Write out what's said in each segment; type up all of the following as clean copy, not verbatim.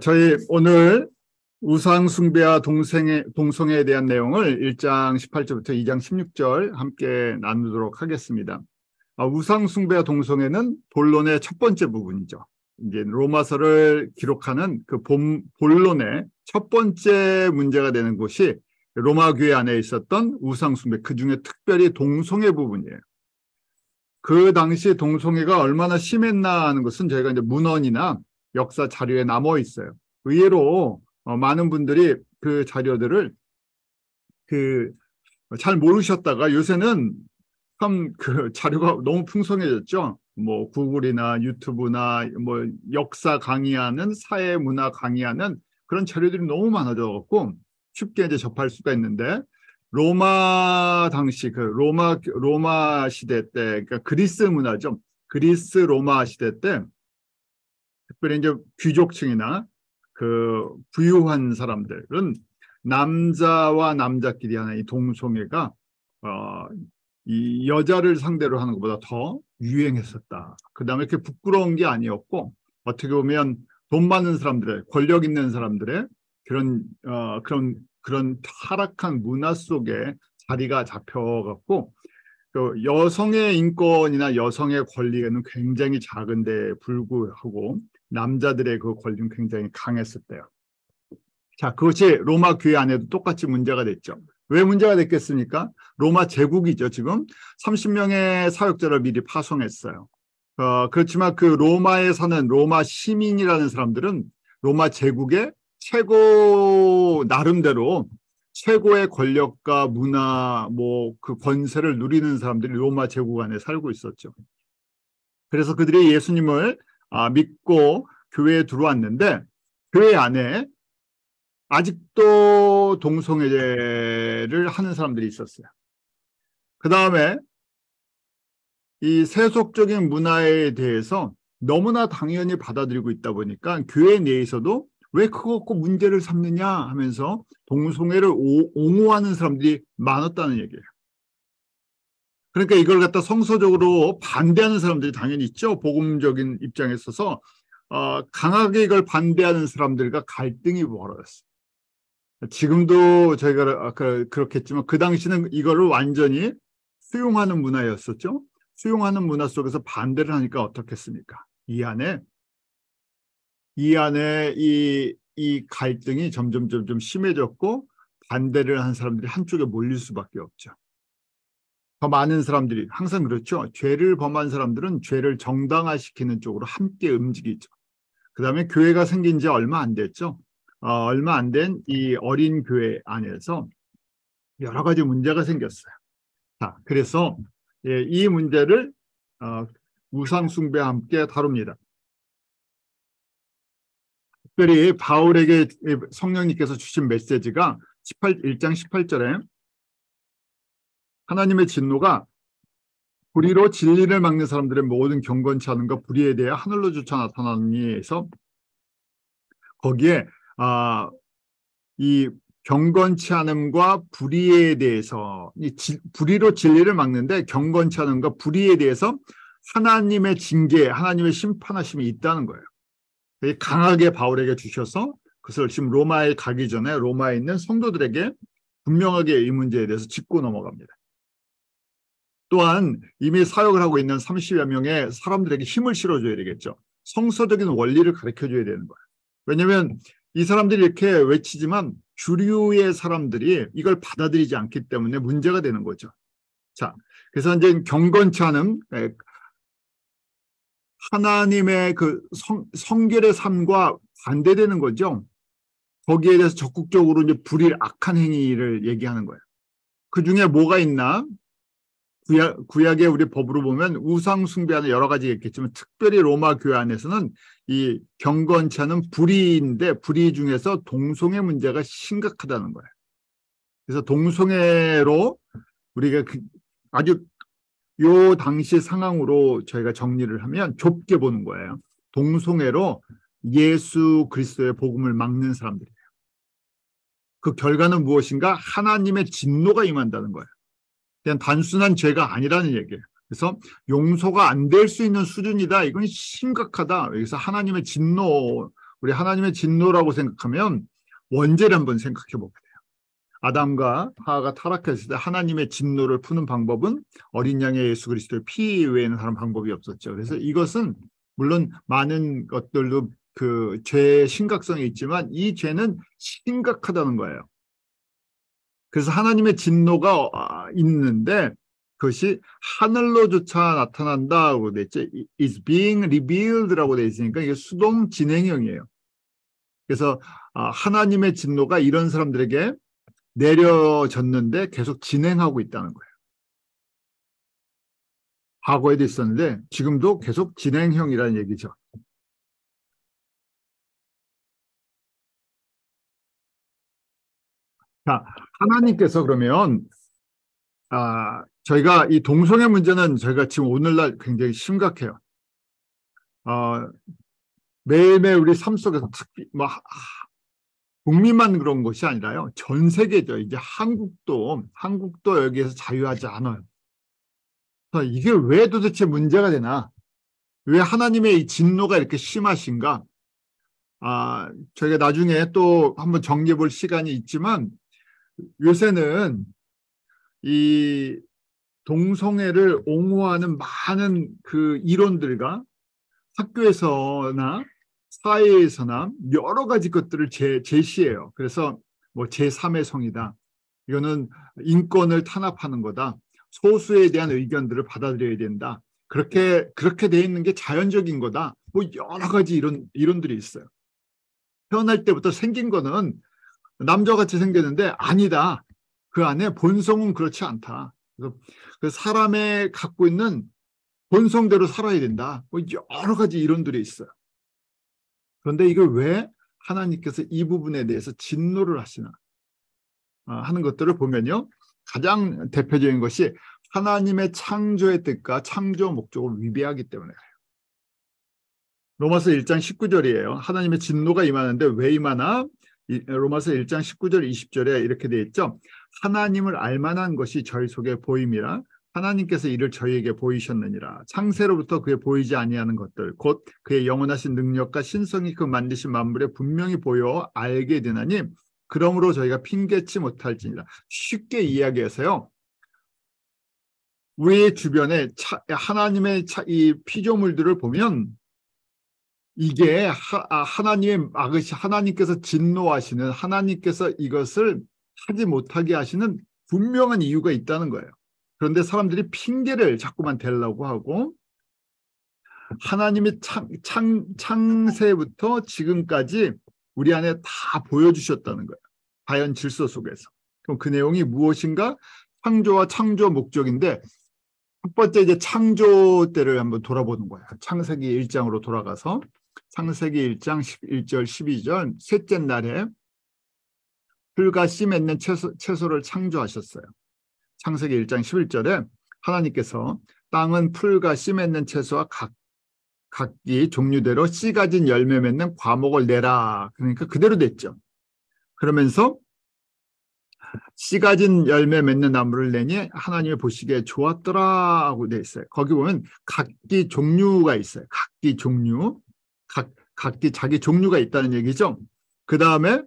저희 오늘 우상 숭배와 동성애에 대한 내용을 1장 18절부터 2장 16절 함께 나누도록 하겠습니다. 우상 숭배와 동성애는 본론의 첫 번째 부분이죠. 이제 로마서를 기록하는 그 본론의 첫 번째 문제가 되는 곳이 로마 교회 안에 있었던 우상 숭배, 그 중에 특별히 동성애 부분이에요. 그 당시 동성애가 얼마나 심했나 하는 것은 저희가 이제 문헌이나 역사 자료에 남아 있어요. 의외로 많은 분들이 그 자료들을 잘 모르셨다가 요새는 참 그 자료가 너무 풍성해졌죠. 뭐 구글이나 유튜브나 뭐 역사 강의하는, 사회 문화 강의하는 그런 자료들이 너무 많아져 갖고 쉽게 이제 접할 수가 있는데, 로마 당시 그 로마 시대 때, 그러니까 그리스 문화죠. 그리스 로마 시대 때 특별히 이제 귀족층이나 그 부유한 사람들은 남자와 남자끼리 하는 이 동성애가 이 여자를 상대로 하는 것보다 더 유행했었다. 그다음에 이렇게 부끄러운 게 아니었고, 어떻게 보면 돈 많은 사람들의, 권력 있는 사람들의 그런 타락한 문화 속에 자리가 잡혀갖고, 그 여성의 인권이나 여성의 권리는 굉장히 작은데 불구하고 남자들의 그 권리는 굉장히 강했었대요. 자, 그것이 로마 교회 안에도 똑같이 문제가 됐죠. 왜 문제가 됐겠습니까? 로마 제국이죠. 지금 30명의 사역자를 미리 파송했어요. 그렇지만 그 로마에 사는 로마 시민이라는 사람들은 로마 제국의 나름대로 최고의 권력과 문화, 그 권세를 누리는 사람들이 로마 제국 안에 살고 있었죠. 그래서 그들이 예수님을 믿고 교회에 들어왔는데, 교회 안에 아직도 동성애를 하는 사람들이 있었어요. 그 다음에 이 세속적인 문화에 대해서 너무나 당연히 받아들이고 있다 보니까 교회 내에서도 왜 그거 갖고 문제를 삼느냐 하면서 동성애를 옹호하는 사람들이 많았다는 얘기예요. 그러니까 이걸 갖다 성서적으로 반대하는 사람들이 당연히 있죠. 복음적인 입장에 있어서 강하게 이걸 반대하는 사람들과 갈등이 벌어졌어요. 지금도 저희가 그렇겠지만 그 당시는 이거를 완전히 수용하는 문화였었죠. 수용하는 문화 속에서 반대를 하니까 어떻겠습니까? 이 안에 이 갈등이 점점 심해졌고, 반대를 한 사람들이 한쪽에 몰릴 수밖에 없죠. 더 많은 사람들이, 항상 그렇죠. 죄를 범한 사람들은 죄를 정당화시키는 쪽으로 함께 움직이죠. 그 다음에 교회가 생긴 지 얼마 안 됐죠. 얼마 안 된 이 어린 교회 안에서 여러 가지 문제가 생겼어요. 자, 그래서 이 문제를 우상 숭배와 함께 다룹니다. 특별히 바울에게 성령님께서 주신 메시지가 1장 18절에 하나님의 진노가 불의로 진리를 막는 사람들의 모든 경건치 않음과 불의에 대해 하늘로 주쳐 나타나니 해서, 거기에 이 경건치 않음과 불의에 대해서, 불의로 진리를 막는데 경건치 않음과 불의에 대해서 하나님의 징계, 하나님의 심판하심이 있다는 거예요. 강하게 바울에게 주셔서 그것을 지금 로마에 가기 전에 로마에 있는 성도들에게 분명하게 이 문제에 대해서 짚고 넘어갑니다. 또한 이미 사역을 하고 있는 30여 명의 사람들에게 힘을 실어줘야 되겠죠. 성서적인 원리를 가르쳐줘야 되는 거예요. 왜냐하면 이 사람들이 이렇게 외치지만 주류의 사람들이 이걸 받아들이지 않기 때문에 문제가 되는 거죠. 자, 그래서 이제 경건치 않음, 하나님의 그 성결의 삶과 반대되는 거죠. 거기에 대해서 적극적으로 이제 불의, 악한 행위를 얘기하는 거예요. 그 중에 뭐가 있나? 구약의 우리 법으로 보면 우상 숭배하는 여러 가지가 있겠지만, 특별히 로마 교회 안에서는 이 경건치 않은 불의인데, 불의 중에서 동성애 문제가 심각하다는 거예요. 그래서 동성애로 우리가 아주 요 당시 상황으로 저희가 정리를 하면 좁게 보는 거예요. 동성애로 예수 그리스도의 복음을 막는 사람들이에요. 그 결과는 무엇인가? 하나님의 진노가 임한다는 거예요. 그냥 단순한 죄가 아니라는 얘기예요. 그래서 용서가 안 될 수 있는 수준이다. 이건 심각하다. 여기서 하나님의 진노 우리 하나님의 진노라고 생각하면 원죄를 한번 생각해 보게 돼요. 아담과 하와가 타락했을 때 하나님의 진노를 푸는 방법은 어린 양의 예수 그리스도의 피 외에는 다른 방법이 없었죠. 그래서 이것은 물론 많은 것들도 그 죄의 심각성이 있지만 이 죄는 심각하다는 거예요. 그래서 하나님의 진노가 있는데 그것이 하늘로조차 나타난다고 돼 있죠. is being revealed라고 돼 있으니까 이게 수동 진행형이에요. 그래서 하나님의 진노가 이런 사람들에게 내려졌는데 계속 진행하고 있다는 거예요. 과거에도 있었는데 지금도 계속 진행형이라는 얘기죠. 자, 하나님께서 그러면 저희가 이 동성애 문제는 저희가 지금 오늘날 굉장히 심각해요. 매일매일 우리 삶 속에서 특히 국민만 그런 것이 아니라요. 전 세계죠. 이제 한국도 여기에서 자유하지 않아요. 이게 왜 도대체 문제가 되나? 왜 하나님의 이 진노가 이렇게 심하신가? 저희가 나중에 또 한번 정리해 볼 시간이 있지만 요새는 이 동성애를 옹호하는 많은 그 이론들과 학교에서나 사회에서나 여러 가지 것들을 제시해요. 그래서 뭐 제3의 성이다. 이거는 인권을 탄압하는 거다. 소수에 대한 의견들을 받아들여야 된다. 그렇게 돼 있는 게 자연적인 거다. 뭐 여러 가지 이론들이 있어요. 태어날 때부터 생긴 거는 남자같이 생겼는데 아니다. 그 안에 본성은 그렇지 않다. 그래서 그 사람의 갖고 있는 본성대로 살아야 된다. 뭐 여러 가지 이론들이 있어요. 그런데 이걸 왜 하나님께서 이 부분에 대해서 진노를 하시나 하는 것들을 보면요. 가장 대표적인 것이 하나님의 창조의 뜻과 창조 목적을 위배하기 때문에 그래요. 로마서 1장 19절이에요. 하나님의 진노가 임하는데 왜 임하나? 로마서 1장 19절 20절에 이렇게 되어 있죠. 하나님을 알만한 것이 저희 속에 보임이라 하나님께서 이를 저희에게 보이셨느니라. 창세로부터 그의 보이지 아니하는 것들 곧 그의 영원하신 능력과 신성이 그 만드신 만물에 분명히 보여 알게 되나니 그러므로 저희가 핑계치 못할지니라. 쉽게 이야기해서요. 우리 주변에 하나님의 이 피조물들을 보면 이게 하나님의 하나님께서 진노하시는 하나님께서 이것을 하지 못하게 하시는 분명한 이유가 있다는 거예요. 그런데 사람들이 핑계를 자꾸만 대려고 하고 하나님의 창세부터 지금까지 우리 안에 다 보여주셨다는 거예요. 자연 질서 속에서. 그럼 그 내용이 무엇인가? 창조와 창조 목적인데 첫 번째 이제 창조 때를 한번 돌아보는 거예요. 창세기 1장으로 돌아가서 창세기 1장 11절 12절 셋째 날에 풀과 씨 맺는 채소를 창조하셨어요. 창세기 1장 11절에 하나님께서 땅은 풀과 씨 맺는 채소와 각기 종류대로 씨 가진 열매 맺는 과목을 내라. 그러니까 그대로 됐죠. 그러면서 씨 가진 열매 맺는 나무를 내니 하나님이 보시기에 좋았더라 하고 돼 있어요. 거기 보면 각기 종류가 있어요. 각기 종류. 각기 자기 종류가 있다는 얘기죠. 그 다음에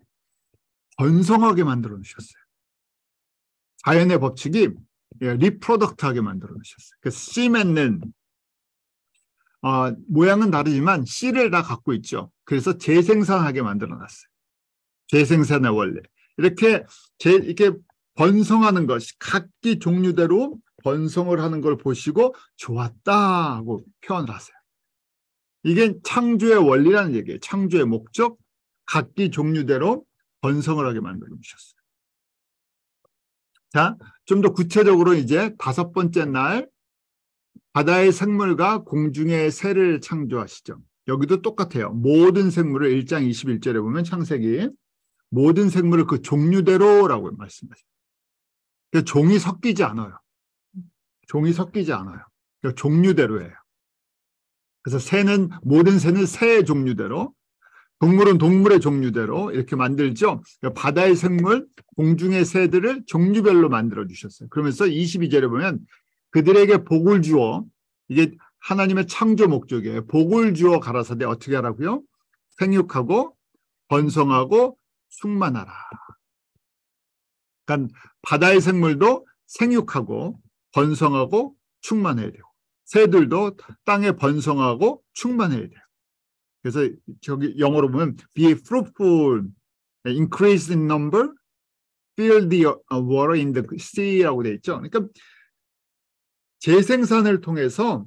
번성하게 만들어 놓으셨어요. 자연의 법칙이 리프로덕트하게 만들어 놓으셨어요. 그 씨 맺는 모양은 다르지만 씨를 다 갖고 있죠. 그래서 재생산하게 만들어 놨어요. 재생산의 원래. 이렇게 번성하는 것이 각기 종류대로 번성을 하는 걸 보시고 좋았다 하고 표현을 하세요. 이게 창조의 원리라는 얘기예요. 창조의 목적, 각기 종류대로 번성을 하게 만들어 주셨어요. 자, 좀 더 구체적으로 이제 다섯 번째 날 바다의 생물과 공중의 새를 창조하시죠. 여기도 똑같아요. 모든 생물을 1장 21절에 보면 창세기 모든 생물을 그 종류대로라고 말씀하세요. 그러니까 종이 섞이지 않아요. 종이 섞이지 않아요. 그러니까 종류대로예요. 그래서 모든 새는 새의 종류대로, 동물은 동물의 종류대로 이렇게 만들죠. 그러니까 바다의 생물, 공중의 새들을 종류별로 만들어 주셨어요. 그러면서 22절에 보면 그들에게 복을 주어, 이게 하나님의 창조 목적이에요. 복을 주어 가라사대 어떻게 하라고요? 생육하고 번성하고 충만하라. 그러니까 바다의 생물도 생육하고 번성하고 충만해야 되고 새들도 땅에 번성하고 충만해야 돼요. 그래서 저기 영어로 보면 be fruitful, increase in number, fill the water in the sea라고 돼 있죠. 그러니까 재생산을 통해서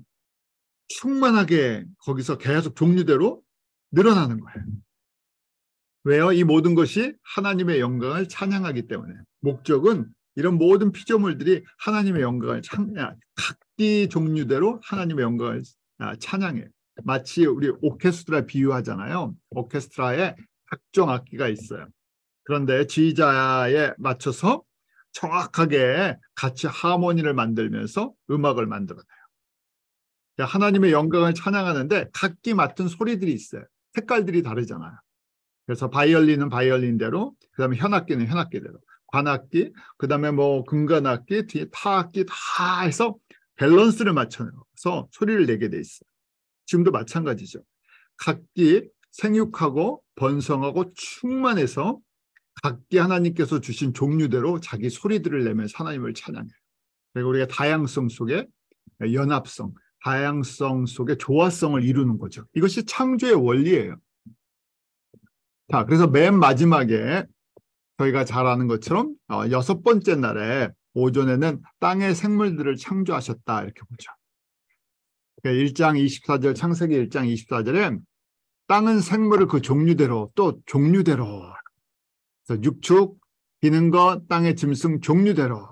충만하게 거기서 계속 종류대로 늘어나는 거예요. 왜요? 이 모든 것이 하나님의 영광을 찬양하기 때문에. 목적은 이런 모든 피조물들이 하나님의 영광을 각기 종류대로 하나님의 영광을 찬양해요. 마치 우리 오케스트라 비유하잖아요. 오케스트라에 각종 악기가 있어요. 그런데 지휘자에 맞춰서 정확하게 같이 하모니를 만들면서 음악을 만들어내요. 하나님의 영광을 찬양하는데 각기 맡은 소리들이 있어요. 색깔들이 다르잖아요. 그래서 바이올린은 바이올린대로, 그 다음에 현악기는 현악기대로, 관악기, 그 다음에 뭐 금관악기, 뒤에 타악기 다 해서 밸런스를 맞춰서 소리를 내게 돼 있어요. 지금도 마찬가지죠. 각기 생육하고 번성하고 충만해서 각기 하나님께서 주신 종류대로 자기 소리들을 내면서 하나님을 찬양해요. 그리고 우리가 다양성 속에 연합성, 다양성 속에 조화성을 이루는 거죠. 이것이 창조의 원리예요. 자, 그래서 맨 마지막에 저희가 잘 아는 것처럼 6번째 날에 오전에는 땅의 생물들을 창조하셨다 이렇게 보죠. 1장 24절 창세기 1장 24절에 땅은 생물을 그 종류대로 또 종류대로 그래서 육축, 기는 것, 땅의 짐승 종류대로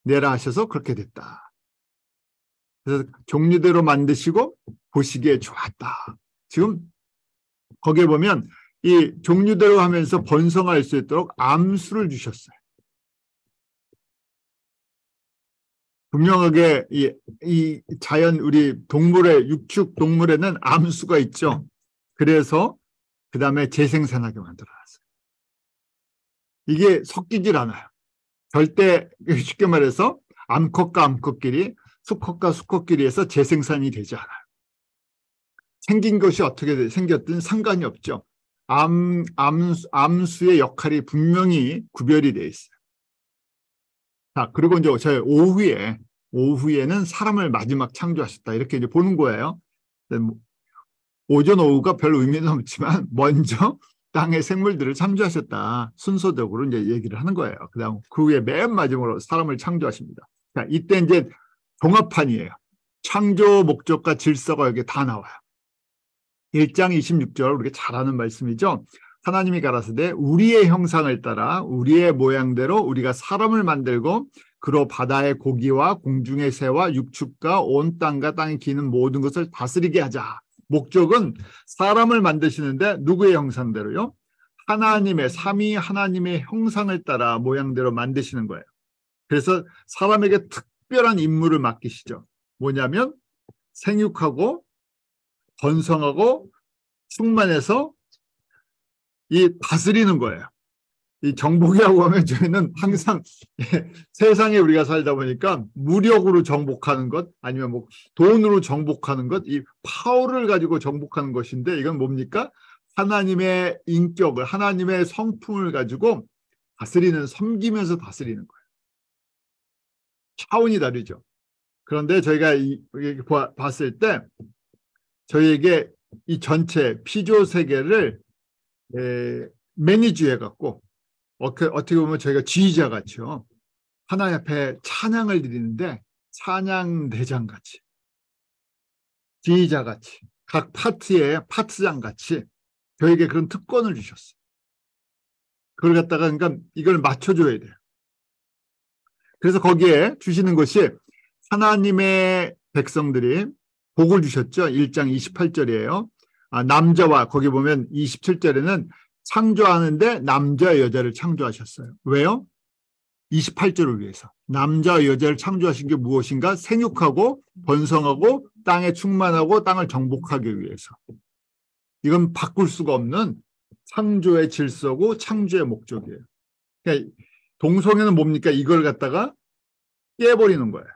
내라 하셔서 그렇게 됐다. 그래서 종류대로 만드시고 보시기에 좋았다. 지금 거기에 보면 이 종류대로 하면서 번성할 수 있도록 암수를 주셨어요. 분명하게 이 자연 우리 동물의 육축 동물에는 암수가 있죠. 그래서 그 다음에 재생산하게 만들어놨어요. 이게 섞이질 않아요. 절대 쉽게 말해서 암컷과 암컷끼리 수컷과 수컷끼리 해서 재생산이 되지 않아요. 생긴 것이 어떻게 생겼든 상관이 없죠. 암수의 역할이 분명히 구별이 되어 있어요. 자, 그리고 이제 저희 오후에는 사람을 마지막 창조하셨다. 이렇게 이제 보는 거예요. 오전, 오후가 별 의미는 없지만 먼저 땅의 생물들을 창조하셨다. 순서적으로 이제 얘기를 하는 거예요. 그다음 그 후에 맨 마지막으로 사람을 창조하십니다. 자, 이때 이제 종합판이에요. 창조 목적과 질서가 여기 다 나와요. 1장 26절 우리가 잘 아는 말씀이죠. 하나님이 가라사대 우리의 형상을 따라 우리의 모양대로 우리가 사람을 만들고 그로 바다의 고기와 공중의 새와 육축과 온 땅과 땅에 기는 모든 것을 다스리게 하자. 목적은 사람을 만드시는데 누구의 형상대로요? 하나님의 삼위 하나님의 형상을 따라 모양대로 만드시는 거예요. 그래서 사람에게 특별한 임무를 맡기시죠. 뭐냐면 생육하고 번성하고 충만해서 이 다스리는 거예요. 이 정복이라고 하면 저희는 항상 세상에 우리가 살다 보니까 무력으로 정복하는 것 아니면 뭐 돈으로 정복하는 것, 이 파워를 가지고 정복하는 것인데 이건 뭡니까? 하나님의 인격을, 하나님의 성품을 가지고 다스리는, 섬기면서 다스리는 거예요. 차원이 다르죠. 그런데 저희가 봤을 때 저희에게 이 전체 피조 세계를 매니지해 갖고 어떻게 보면 저희가 지휘자 같이요. 하나님 앞에 찬양을 드리는데 찬양 대장 같이 지휘자 같이 각 파트의 파트장 같이 저에게 그런 특권을 주셨어요. 그걸 갖다가 그러니까 이걸 맞춰줘야 돼요. 그래서 거기에 주시는 것이 하나님의 백성들이 복을 주셨죠. 1장 28절이에요. 남자와 거기 보면 27절에는 창조하는데 남자와 여자를 창조하셨어요. 왜요? 28절을 위해서. 남자와 여자를 창조하신 게 무엇인가? 생육하고 번성하고 땅에 충만하고 땅을 정복하기 위해서. 이건 바꿀 수가 없는 창조의 질서고 창조의 목적이에요. 그러니까 동성애는 뭡니까? 이걸 갖다가 깨버리는 거예요.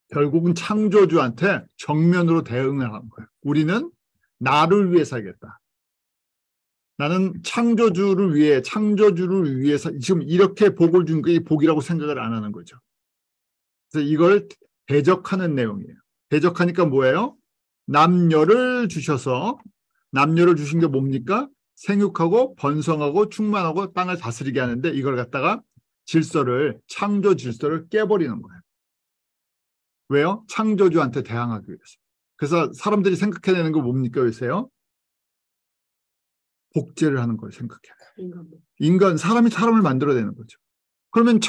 결국은 창조주한테 정면으로 대응을 하는 거예요. 우리는 나를 위해 살겠다. 나는 창조주를 위해서 지금 이렇게 복을 준 게 복이라고 생각을 안 하는 거죠. 그래서 이걸 대적하는 내용이에요. 대적하니까 뭐예요? 남녀를 주셔서, 남녀를 주신 게 뭡니까? 생육하고 번성하고 충만하고 땅을 다스리게 하는데 이걸 갖다가 창조 질서를 깨버리는 거예요. 왜요? 창조주한테 대항하기 위해서. 그래서 사람들이 생각해내는 거 뭡니까 요새요? 복제를 하는 걸 생각해요. 사람이 사람을 만들어내는 거죠. 그러면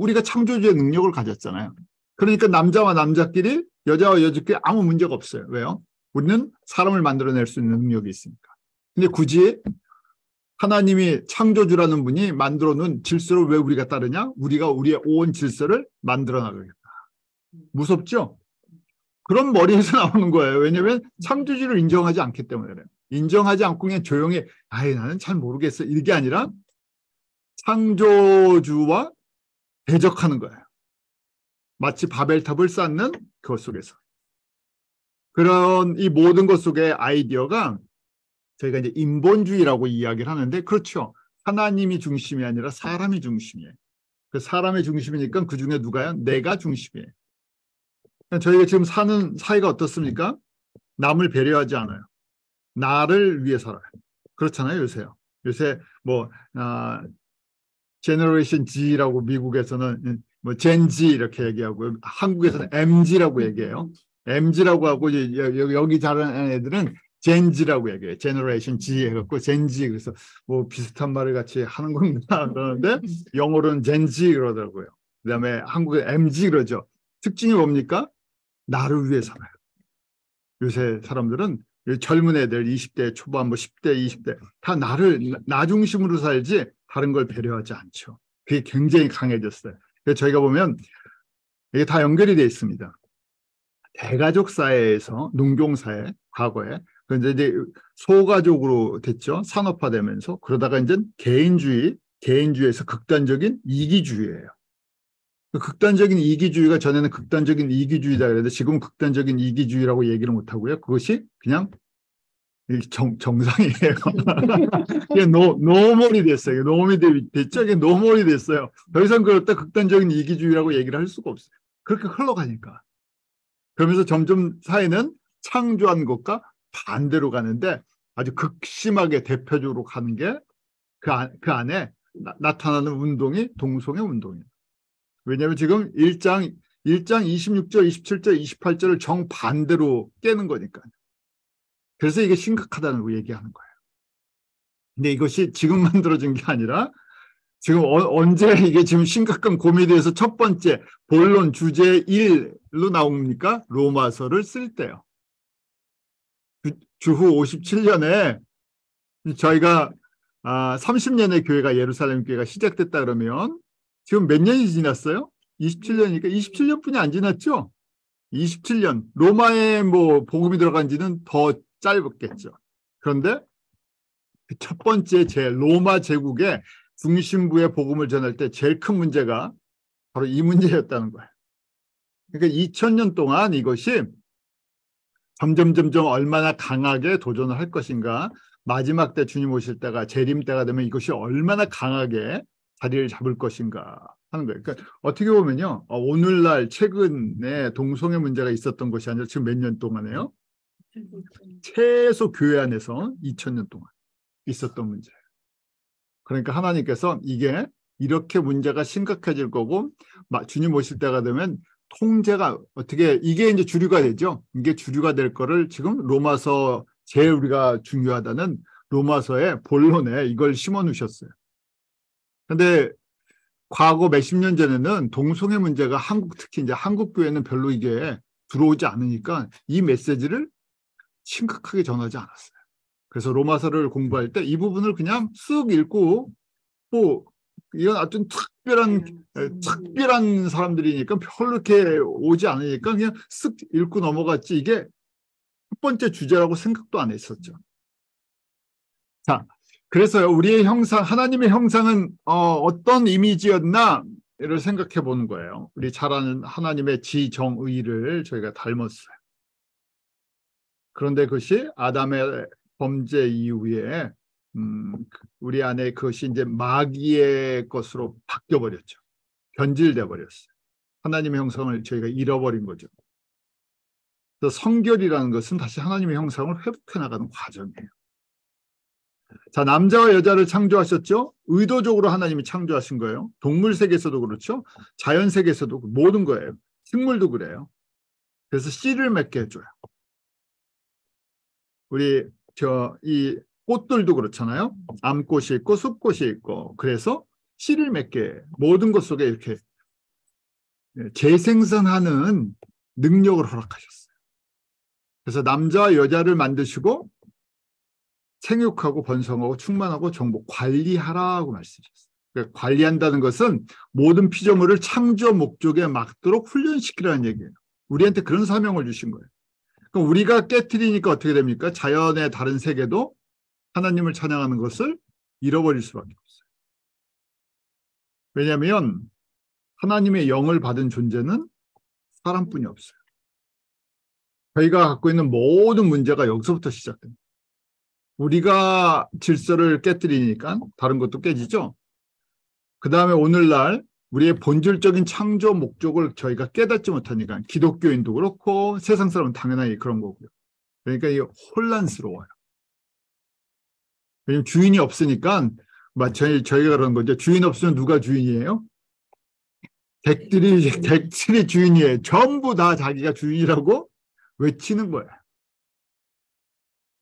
우리가 창조주의 능력을 가졌잖아요. 그러니까 남자와 남자끼리, 여자와 여자끼리 아무 문제가 없어요. 왜요? 우리는 사람을 만들어낼 수 있는 능력이 있으니까. 근데 굳이 하나님이 창조주라는 분이 만들어 놓은 질서를 왜 우리가 따르냐? 우리가 우리의 온 질서를 만들어 나가겠다. 무섭죠? 그런 머리에서 나오는 거예요. 왜냐하면 창조주를 인정하지 않기 때문에 그래요. 인정하지 않고 그냥 조용히 나는 잘 모르겠어. 이게 아니라 창조주와 대적하는 거예요. 마치 바벨탑을 쌓는 그것 속에서. 그런 이 모든 것 속에 아이디어가 저희가 이제 인본주의라고 이야기를 하는데 그렇죠. 하나님이 중심이 아니라 사람이 중심이에요. 그 사람의 중심이니까 그 중에 누가요? 내가 중심이에요. 저희가 지금 사는 사회가 어떻습니까? 남을 배려하지 않아요. 나를 위해 살아요. 그렇잖아요, 요새 제너레이션 G라고 미국에서는 젠지 이렇게 얘기하고 한국에서는 MG라고 얘기해요. MG라고 하고 여기 자라는 애들은 젠지라고 얘기해요. 제너레이션 G 해갖고 젠지 그래서 비슷한 말을 같이 하는 건가 그러는데 영어로는 젠지 그러더라고요. 그다음에 한국에 MG 그러죠. 특징이 뭡니까? 나를 위해 살아요. 요새 사람들은 젊은 애들 20대 초반 10대 20대 다 나 중심으로 살지 다른 걸 배려하지 않죠. 그게 굉장히 강해졌어요. 그래서 저희가 보면 이게 다 연결이 되어 있습니다. 대가족 사회에서 농경사회 과거에 그런데 이제 소가족으로 됐죠. 산업화되면서 그러다가 이제 개인주의에서 극단적인 이기주의예요. 극단적인 이기주의가 전에는 극단적인 이기주의다 그랬는데 지금은 극단적인 이기주의라고 얘기를 못 하고요. 그것이 그냥 정상이에요. 이게 노멀이 됐어요. 노멀이 됐죠. 이게 노멀이 됐어요. 더 이상 그렇다 극단적인 이기주의라고 얘기를 할 수가 없어요. 그렇게 흘러가니까. 그러면서 점점 사회는 창조한 것과 반대로 가는데 아주 극심하게 대표적으로 가는 게 그 안에 나타나는 운동이 동성애 운동이에요. 왜냐하면 지금 1장 26절, 27절, 28절을 정반대로 깨는 거니까요. 그래서 이게 심각하다는 거 얘기하는 거예요. 근데 이것이 지금 만들어진 게 아니라 지금 언제 이게 지금 심각한 고민이 돼서 첫 번째 본론 주제 1로 나옵니까? 로마서를 쓸 때요. 주후 57년에 저희가 30년의 교회가 예루살렘 교회가 시작됐다 그러면 지금 몇 년이 지났어요? 27년이니까 27년뿐이 안 지났죠? 27년. 로마에 복음이 들어간 지는 더 짧았겠죠. 그런데 그 첫 번째 로마 제국의 중심부에 복음을 전할 때 제일 큰 문제가 바로 이 문제였다는 거예요. 그러니까 2000년 동안 이것이 점점 얼마나 강하게 도전을 할 것인가, 마지막 때 주님 오실 때가 재림 때가 되면 이것이 얼마나 강하게 자리를 잡을 것인가 하는 거예요. 그러니까 어떻게 보면요, 오늘날 최근에 동성애 문제가 있었던 것이 아니라 지금 몇 년 동안에요. 최소 교회 안에서 2000년 동안 있었던 문제예요. 그러니까 하나님께서 이게 이렇게 문제가 심각해질 거고 주님 오실 때가 되면 통제가 어떻게 이게 이제 주류가 되죠. 이게 주류가 될 거를 지금 로마서 제일 우리가 중요하다는 로마서의 본론에 이걸 심어 놓으셨어요. 근데 과거 몇십 년 전에는 동성애 문제가 특히 이제 한국 교회는 별로 이게 들어오지 않으니까 이 메시지를 심각하게 전하지 않았어요. 그래서 로마서를 공부할 때 이 부분을 그냥 쓱 읽고 이건 어떤 특별한 사람들이니까 별로 이렇게 오지 않으니까 그냥 쓱 읽고 넘어갔지 이게 첫 번째 주제라고 생각도 안 했었죠. 자, 그래서요 우리의 형상, 하나님의 형상은 어떤 이미지였나를 생각해 보는 거예요. 우리 잘 아는 하나님의 지정의를 저희가 닮았어요. 그런데 그것이 아담의 범죄 이후에 우리 안에 그것이 이제 마귀의 것으로 바뀌어 버렸죠. 변질돼 버렸어요. 하나님의 형상을 저희가 잃어버린 거죠. 그래서 성결이라는 것은 다시 하나님의 형상을 회복해 나가는 과정이에요. 자, 남자와 여자를 창조하셨죠? 의도적으로 하나님이 창조하신 거예요. 동물 세계에서도 그렇죠. 자연 세계에서도 모든 거예요. 식물도 그래요. 그래서 씨를 맺게 해줘요. 우리 이 꽃들도 그렇잖아요. 암꽃이 있고 숲꽃이 있고 그래서 씨를 맺게 모든 것 속에 이렇게 재생산하는 능력을 허락하셨어요. 그래서 남자와 여자를 만드시고 생육하고 번성하고 충만하고 정복 관리하라고 말씀하셨어요. 그러니까 관리한다는 것은 모든 피조물을 창조 목적에 맞도록 훈련시키라는 얘기예요. 우리한테 그런 사명을 주신 거예요. 그럼 우리가 깨트리니까 어떻게 됩니까? 자연의 다른 세계도 하나님을 찬양하는 것을 잃어버릴 수밖에 없어요. 왜냐하면 하나님의 영을 받은 존재는 사람뿐이 없어요. 저희가 갖고 있는 모든 문제가 여기서부터 시작됩니다. 우리가 질서를 깨트리니까 다른 것도 깨지죠. 그 다음에 오늘날 우리의 본질적인 창조 목적을 저희가 깨닫지 못하니까 기독교인도 그렇고 세상 사람은 당연히 그런 거고요. 그러니까 이게 혼란스러워요. 왜냐면 주인이 없으니까 저희가 그런 거죠. 주인 없으면 누가 주인이에요? 객들이 주인이에요. 전부 다 자기가 주인이라고 외치는 거예요.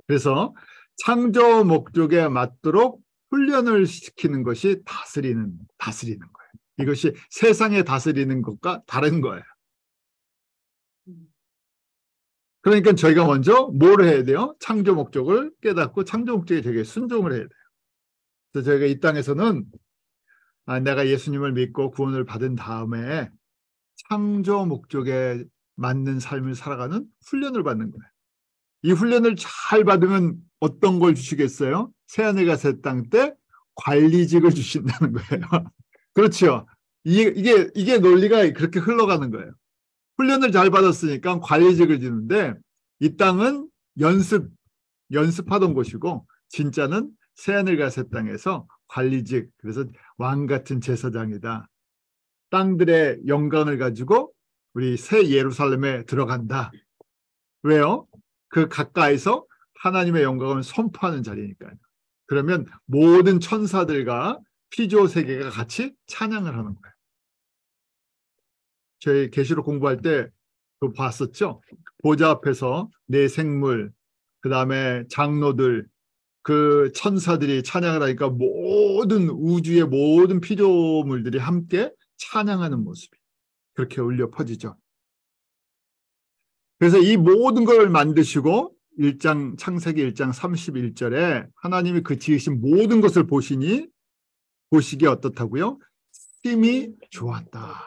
그래서 창조 목적에 맞도록 훈련을 시키는 것이 다스리는 거예요. 이것이 세상에 다스리는 것과 다른 거예요. 그러니까 저희가 먼저 뭘 해야 돼요? 창조 목적을 깨닫고 창조 목적에 되게 순종을 해야 돼요. 그래서 저희가 이 땅에서는 내가 예수님을 믿고 구원을 받은 다음에 창조 목적에 맞는 삶을 살아가는 훈련을 받는 거예요. 이 훈련을 잘 받으면 어떤 걸 주시겠어요? 새하늘과 새 땅 때 관리직을 주신다는 거예요. 그렇죠. 이게 논리가 그렇게 흘러가는 거예요. 훈련을 잘 받았으니까 관리직을 주는데 이 땅은 연습하던 곳이고 진짜는 새하늘과 새 땅에서 관리직, 그래서 왕 같은 제사장이다. 땅들의 영광을 가지고 우리 새 예루살렘에 들어간다. 왜요? 그 가까이서 하나님의 영광을 선포하는 자리니까요. 그러면 모든 천사들과 피조 세계가 같이 찬양을 하는 거예요. 저희 계시록 공부할 때 그거 봤었죠? 보좌 앞에서 네 생물, 그 다음에 장로들, 그 천사들이 찬양을 하니까 모든 우주의 모든 피조물들이 함께 찬양하는 모습이 그렇게 울려 퍼지죠. 그래서 이 모든 걸 만드시고 창세기 1장 31절에 하나님이 그 지으신 모든 것을 보시기에 어떻다고요? 심히 좋았다.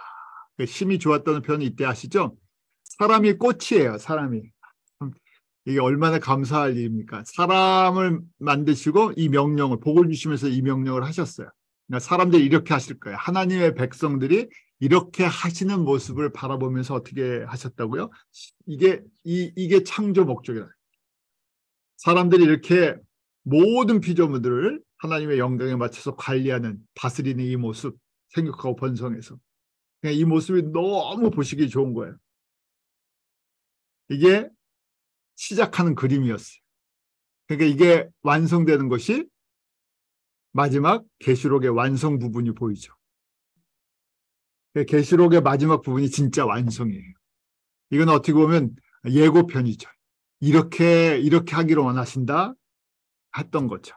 심히 좋았다는 표현이 이때 아시죠? 사람이 꽃이에요. 사람이. 이게 얼마나 감사할 일입니까? 사람을 만드시고 이 명령을 복을 주시면서 이 명령을 하셨어요. 그러니까 사람들이 이렇게 하실 거예요. 하나님의 백성들이 이렇게 하시는 모습을 바라보면서 어떻게 하셨다고요? 이게 창조 목적이다. 사람들이 이렇게 모든 피조물들을 하나님의 영광에 맞춰서 관리하는, 다스리는 이 모습, 생육하고 번성해서 이 모습이 너무 보시기 좋은 거예요. 이게 시작하는 그림이었어요. 그러니까 이게 완성되는 것이 마지막 계시록의 완성 부분이 보이죠. 계시록의 마지막 부분이 진짜 완성이에요. 이건 어떻게 보면 예고편이죠. 이렇게 하기를 원하신다 했던 거죠.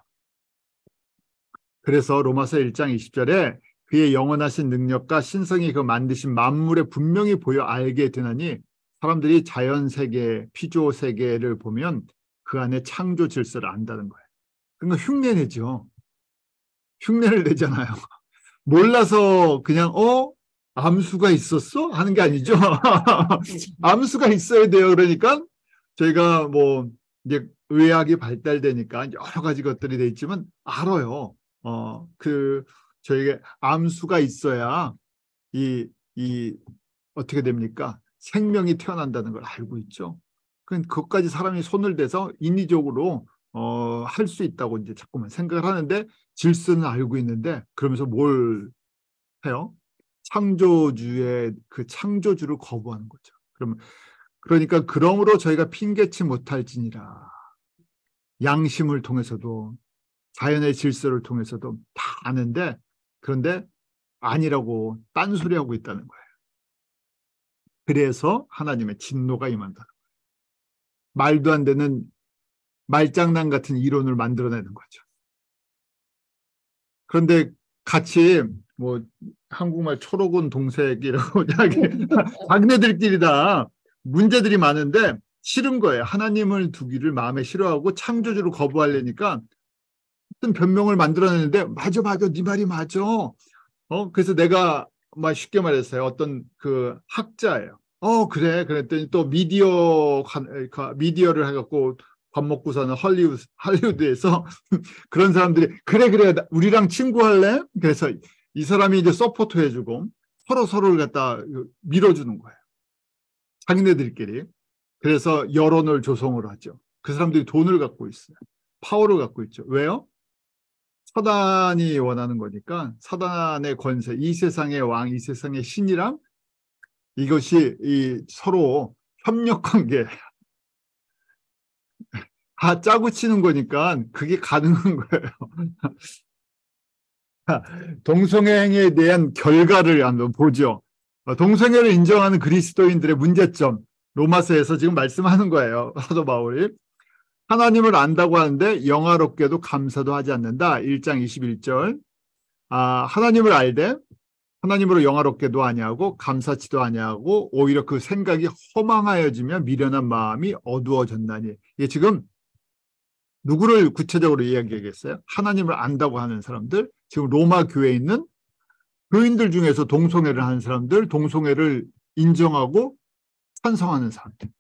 그래서 로마서 1장 20절에 그의 영원하신 능력과 신성이 그 만드신 만물에 분명히 보여 알게 되나니 사람들이 자연세계, 피조세계를 보면 그 안에 창조 질서를 안다는 거예요. 그러니까 흉내내죠. 흉내를 내잖아요. 몰라서 그냥 암수가 있었어? 하는 게 아니죠. 암수가 있어야 돼요. 그러니까 저희가 뭐 이제 의학이 발달되니까 여러 가지 것들이 돼 있지만 알아요. 저희가 암수가 있어야 이 어떻게 됩니까? 생명이 태어난다는 걸 알고 있죠. 그것까지 사람이 손을 대서 인위적으로 할 수 있다고 이제 자꾸만 생각을 하는데 질서는 알고 있는데 그러면서 뭘 해요? 창조주의 그 창조주를 거부하는 거죠. 그러니까 그러므로 저희가 핑계치 못할지니라. 양심을 통해서도 자연의 질서를 통해서도 다 아는데 그런데 아니라고 딴소리하고 있다는 거예요. 그래서 하나님의 진노가 임한다. 말도 안 되는 말장난 같은 이론을 만들어내는 거죠. 그런데 같이 뭐 한국말 초록은 동색이라고 자기네들끼리 다 문제들이 많은데 싫은 거예요. 하나님을 두기를 마음에 싫어하고 창조주를 거부하려니까 어떤 변명을 만들어내는데 맞아 네 말이 맞아. 그래서 내가 막 쉽게 말했어요. 어떤 그 학자예요. 그래. 그랬더니 또 미디어를 해갖고 밥 먹고서는 할리우드에서 그런 사람들이 그래 우리랑 친구할래? 그래서 이 사람이 이제 서포트 해주고 서로를 갖다 밀어주는 거예요. 자기네들끼리. 그래서 여론을 조성을 하죠. 그 사람들이 돈을 갖고 있어요. 파워를 갖고 있죠. 왜요? 사단이 원하는 거니까 사단의 권세, 이 세상의 왕, 이 세상의 신이랑 이것이 서로 협력 관계 다 짜고 치는 거니까 그게 가능한 거예요. 동성애에 대한 결과를 한번 보죠. 동성애를 인정하는 그리스도인들의 문제점, 로마서에서 지금 말씀하는 거예요. 사도 바울이. 하나님을 안다고 하는데 영화롭게도 감사도 하지 않는다. 1장 21절. 하나님을 알되 하나님으로 영화롭게도 아니하고 감사치도 아니하고 오히려 그 생각이 허망하여지며 미련한 마음이 어두워졌나니. 이게 지금 누구를 구체적으로 이야기하겠어요? 하나님을 안다고 하는 사람들, 지금 로마 교회에 있는 교인들 중에서 동성애를 하는 사람들, 동성애를 인정하고 찬성하는 사람들.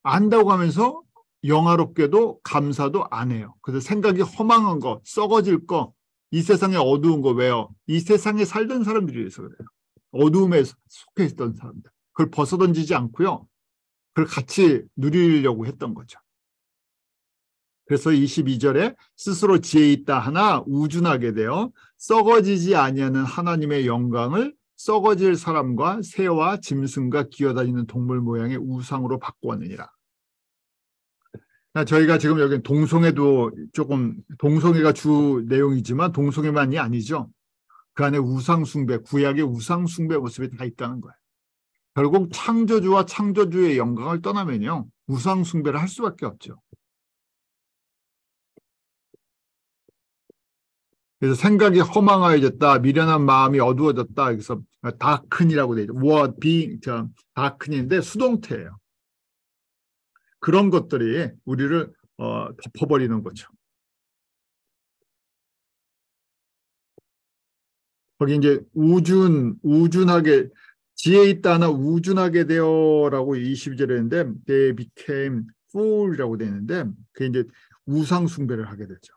안다고 하면서 영화롭게도 감사도 안 해요. 그래서 생각이 허망한 거, 썩어질 거, 이 세상에 어두운 거. 왜요? 이 세상에 살던 사람들이라서 그래요. 어두움에 속해 있던 사람들. 그걸 벗어던지지 않고요. 그걸 같이 누리려고 했던 거죠. 그래서 22절에 스스로 지혜 있다 하나 우준하게 되어 썩어지지 아니하는 하나님의 영광을 썩어질 사람과 새와 짐승과 기어다니는 동물 모양의 우상으로 바꾸었느니라. 저희가 지금 여기 동성애도 조금 동성애가 주 내용이지만 동성애만이 아니죠. 그 안에 우상숭배, 구약의 우상숭배 모습이 다 있다는 거예요. 결국 창조주와 창조주의 영광을 떠나면요. 우상숭배를 할 수밖에 없죠. 그래서 생각이 허망하여졌다, 미련한 마음이 어두워졌다. 그래서 다큰이라고 되죠. 다큰인데 수동태예요. 그런 것들이 우리를 덮어버리는 거죠. 거기 이제 우준하게 지혜 있다 하나 우준하게 되어라고 22절에 했는데 they became fool이라고 되어 있는데 그게 이제 우상 숭배를 하게 되죠.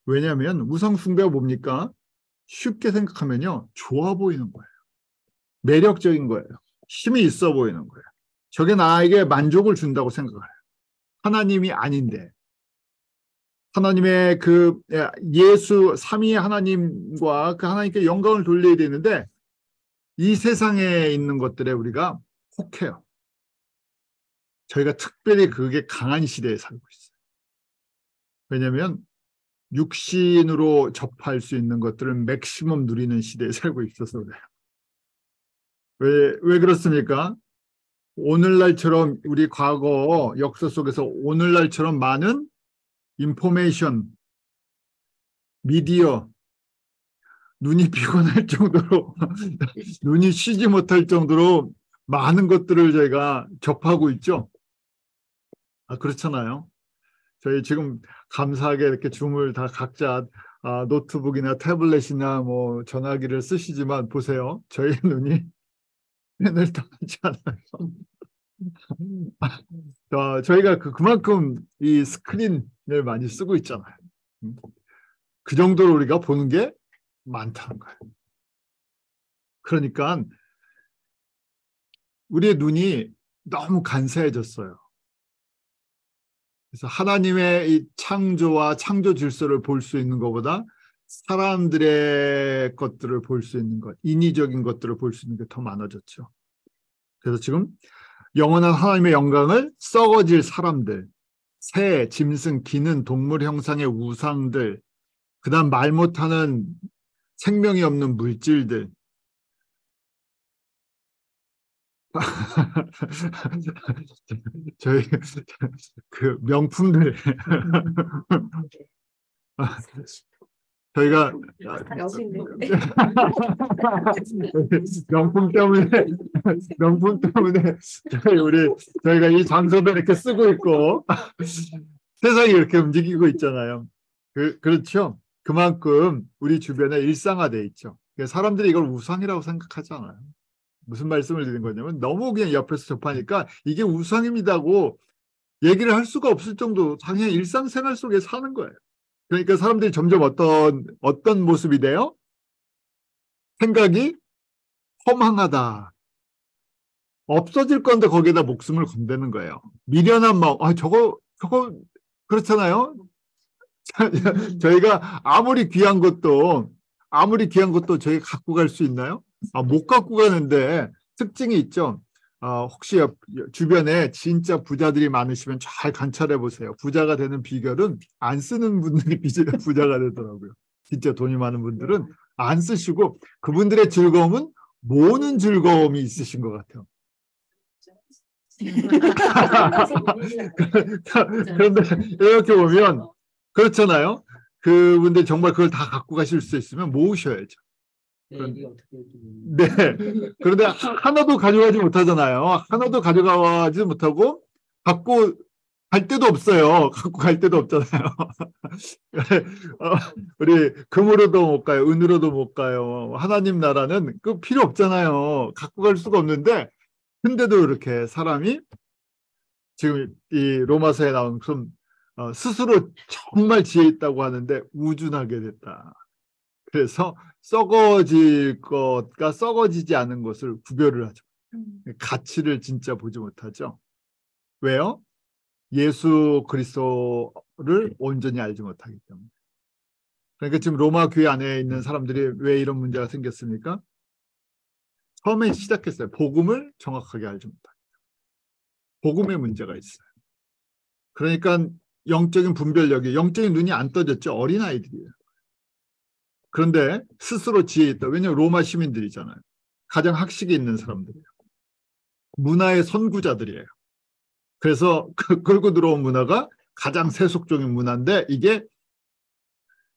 왜냐하면 우상 숭배가 뭡니까? 쉽게 생각하면요. 좋아 보이는 거예요. 매력적인 거예요. 힘이 있어 보이는 거예요. 저게 나에게 만족을 준다고 생각을 해요. 하나님이 아닌데. 하나님의 그 예수 삼위 하나님과 그 하나님께 영광을 돌려야 되는데 이 세상에 있는 것들에 우리가 혹해요. 저희가 특별히 그게 강한 시대에 살고 있어요. 왜냐하면 육신으로 접할 수 있는 것들을 맥시멈 누리는 시대에 살고 있어서 그래요. 왜 그렇습니까? 오늘날처럼 우리 과거 역사 속에서 오늘날처럼 많은 인포메이션, 미디어, 눈이 피곤할 정도로 눈이 쉬지 못할 정도로 많은 것들을 저희가 접하고 있죠. 그렇잖아요. 저희 지금 감사하게 이렇게 줌을 다 각자 노트북이나 태블릿이나 뭐 전화기를 쓰시지만 보세요. 저희 눈이 펜을 떠나지 않아요. 저희가 그만큼 이 스크린을 많이 쓰고 있잖아요. 그 정도로 우리가 보는 게 많다는 거예요. 그러니까 우리의 눈이 너무 간사해졌어요. 그래서 하나님의 이 창조와 창조 질서를 볼 수 있는 것보다 사람들의 것들을 볼 수 있는 것, 인위적인 것들을 볼 수 있는 게 더 많아졌죠. 그래서 지금 영원한 하나님의 영광을 썩어질 사람들, 새, 짐승, 기는 동물 형상의 우상들, 그다음 말 못하는 생명이 없는 물질들, 저희 그 명품들 저희가 명품 때문에 저희가 이 장소도 이렇게 쓰고 있고 세상이 이렇게 움직이고 있잖아요. 그렇죠. 그만큼 우리 주변에 일상화돼 있죠. 사람들이 이걸 우상이라고 생각하지 않아요. 무슨 말씀을 드린 거냐면 너무 그냥 옆에서 접하니까 이게 우상입니다고 얘기를 할 수가 없을 정도 당연히 일상생활 속에 사는 거예요. 그러니까 사람들이 점점 어떤 모습이 돼요? 생각이 허망하다. 없어질 건데 거기에다 목숨을 건드는 거예요. 미련한 마음. 저거 그렇잖아요. 저희가 아무리 귀한 것도 저희가 갖고 갈 수 있나요? 못 갖고 가는데 특징이 있죠. 혹시 주변에 진짜 부자들이 많으시면 잘 관찰해 보세요. 부자가 되는 비결은 안 쓰는 분들이 부자가 되더라고요. 진짜 돈이 많은 분들은 안 쓰시고 그분들의 즐거움은 모으는 즐거움이 있으신 것 같아요. 그런데 이렇게 보면 그렇잖아요. 그분들 정말 그걸 다 갖고 가실 수 있으면 모으셔야죠. 네. 그런데 하나도 가져가지 못하잖아요. 하나도 가져가지 못하고 갖고 갈 데도 없어요. 갖고 갈 데도 없잖아요. 우리 금으로도 못 가요. 은으로도 못 가요. 하나님 나라는 그 필요 없잖아요. 갖고 갈 수가 없는데 근데도 이렇게 사람이 지금 이 로마서에 나온 스스로 정말 지혜 있다고 하는데 우준하게 됐다. 그래서 썩어질 것과 썩어지지 않은 것을 구별을 하죠. 가치를 진짜 보지 못하죠. 왜요? 예수 그리스도를 온전히 알지 못하기 때문에. 그러니까 지금 로마 교회 안에 있는 사람들이 왜 이런 문제가 생겼습니까? 처음에 시작했어요. 복음을 정확하게 알지 못하기 때문에. 복음의 문제가 있어요. 그러니까 영적인 분별력이, 영적인 눈이 안 떠졌죠. 어린아이들이에요. 그런데 스스로 지혜 있다. 왜냐하면 로마 시민들이잖아요. 가장 학식이 있는 사람들이에요. 문화의 선구자들이에요. 그래서 끌고 들어온 문화가 가장 세속적인 문화인데 이게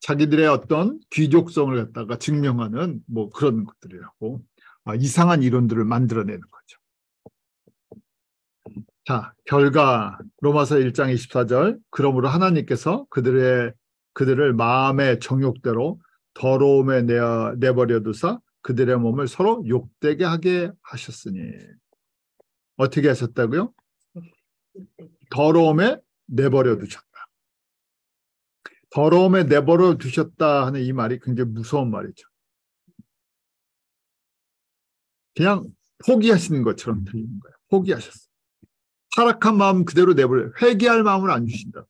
자기들의 어떤 귀족성을 갖다가 증명하는 뭐 그런 것들이라고 이상한 이론들을 만들어내는 거죠. 자, 결과 로마서 1장 24절 그러므로 하나님께서 그들을 마음의 정욕대로 더러움에 내버려 두사 그들의 몸을 서로 욕되게 하게 하셨으니 어떻게 하셨다고요? 더러움에 내버려 두셨다. 더러움에 내버려 두셨다 하는 이 말이 굉장히 무서운 말이죠. 그냥 포기하시는 것처럼 들리는 거예요. 포기하셨어요. 타락한 마음 그대로 내버려요. 회개할 마음을 안 주신다.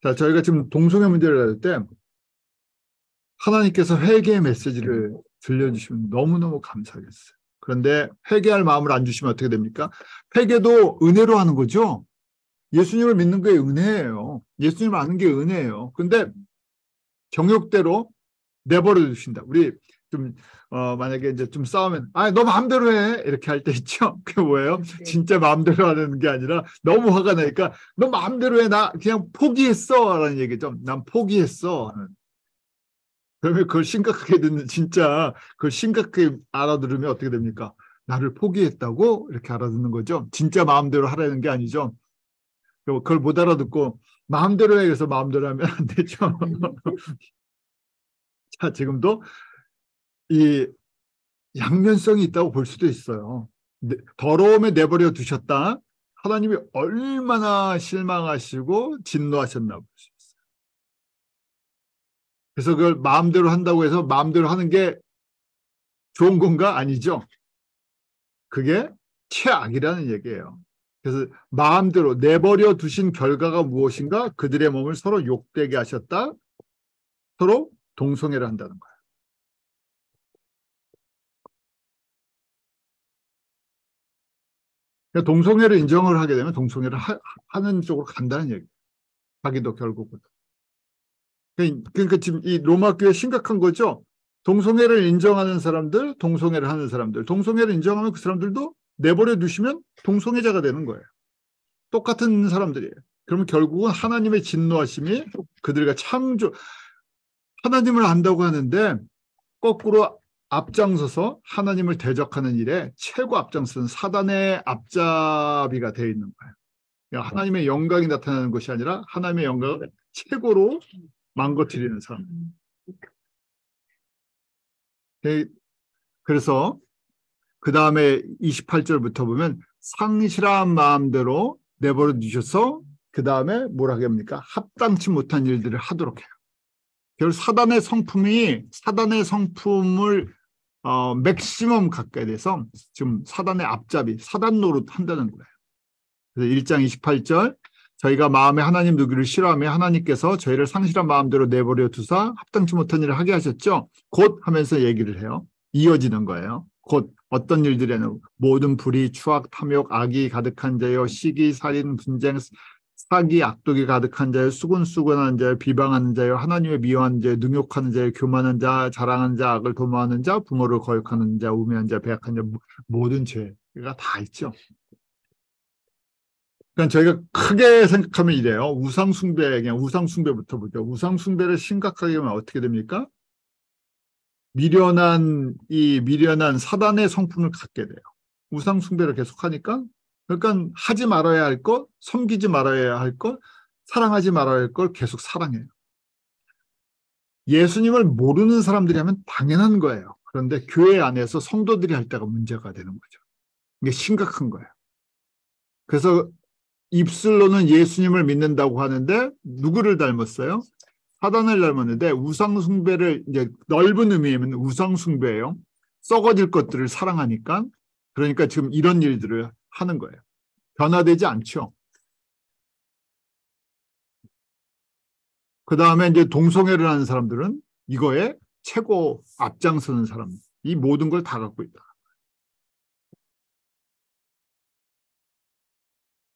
자, 저희가 지금 동성애 문제를 다룰 때 하나님께서 회개의 메시지를 들려주시면 너무너무 감사하겠어요. 그런데 회개할 마음을 안 주시면 어떻게 됩니까? 회개도 은혜로 하는 거죠. 예수님을 믿는 게 은혜예요. 예수님을 아는 게 은혜예요. 근데 정욕대로 내버려 두신다. 우리 좀 만약에 이제 좀 싸우면 너 마음대로 해 이렇게 할 때 있죠. 그게 뭐예요? 네. 진짜 마음대로 하는 게 아니라 너무 화가 나니까 너 마음대로 해. 나 그냥 포기했어 라는 얘기죠. 난 포기했어. 그러면 그걸 심각하게 진짜 그걸 심각하게 알아들으면 어떻게 됩니까? 나를 포기했다고 이렇게 알아듣는 거죠. 진짜 마음대로 하라는 게 아니죠. 그걸 못 알아듣고 마음대로 해 그래서 마음대로 하면 안 되죠. 자, 지금도 이 양면성이 있다고 볼 수도 있어요. 더러움에 내버려 두셨다. 하나님이 얼마나 실망하시고 진노하셨나 볼 수 있어요. 그래서 그걸 마음대로 한다고 해서 마음대로 하는 게 좋은 건가? 아니죠. 그게 최악이라는 얘기예요. 그래서 마음대로 내버려 두신 결과가 무엇인가? 그들의 몸을 서로 욕되게 하셨다. 서로 동성애를 한다는 거예요. 그러니까 동성애를 인정을 하게 되면 동성애를 하는 쪽으로 간다는 얘기예요. 자기도 결국은. 그러니까 지금 이 로마 교회 심각한 거죠. 동성애를 인정하는 사람들, 동성애를 하는 사람들. 동성애를 인정하면 그 사람들도 내버려 두시면 동성애자가 되는 거예요. 똑같은 사람들이에요. 그러면 결국은 하나님의 진노하심이 그들과 하나님을 안다고 하는데 거꾸로 앞장서서 하나님을 대적하는 일에 최고 앞장서는 사단의 앞잡이가 되어 있는 거예요. 그러니까 하나님의 영광이 나타나는 것이 아니라 하나님의 영광을 최고로 망가뜨리는 사람. 그래서 그 다음에 28절부터 보면 상실한 마음대로 내버려 두셔서 그 다음에 뭐라고 합니까? 합당치 못한 일들을 하도록 해요. 결국 사단의 성품을 맥시멈 가까이 돼서 지금 사단의 앞잡이, 사단 노릇 한다는 거예요. 그래서 1장 28절 저희가 마음에 하나님 누구를 싫어하며 하나님께서 저희를 상실한 마음대로 내버려 두사 합당치 못한 일을 하게 하셨죠. 곧 하면서 얘기를 해요. 이어지는 거예요. 곧 어떤 일들에는 모든 불의, 추악, 탐욕, 악이 가득한 자요, 시기, 살인, 분쟁, 사기, 악독이 가득한 자요, 수군수군한 자요, 비방하는 자요, 하나님의 미워하는 자요, 능욕하는 자요, 교만한 자, 자랑하는 자, 악을 도모하는 자, 부모를 거역하는 자, 우매한 자, 배약한 자, 모든 죄가 다 있죠. 그러니까 저희가 크게 생각하면 이래요. 그냥 우상숭배부터 보죠. 우상숭배를 심각하게 하면 어떻게 됩니까? 미련한 사단의 성품을 갖게 돼요. 우상숭배를 계속하니까 그러니까 하지 말아야 할 것, 섬기지 말아야 할 것, 사랑하지 말아야 할 걸 계속 사랑해요. 예수님을 모르는 사람들이 하면 당연한 거예요. 그런데 교회 안에서 성도들이 할 때가 문제가 되는 거죠. 이게 심각한 거예요. 그래서 입술로는 예수님을 믿는다고 하는데 누구를 닮았어요? 사단을 닮았는데 우상숭배를 이제 넓은 의미에는 우상숭배예요. 썩어질 것들을 사랑하니까 그러니까 지금 이런 일들을 하는 거예요. 변화되지 않죠. 그 다음에 이제 동성애를 하는 사람들은 이거에 최고 앞장서는 사람. 이 모든 걸 다 갖고 있다.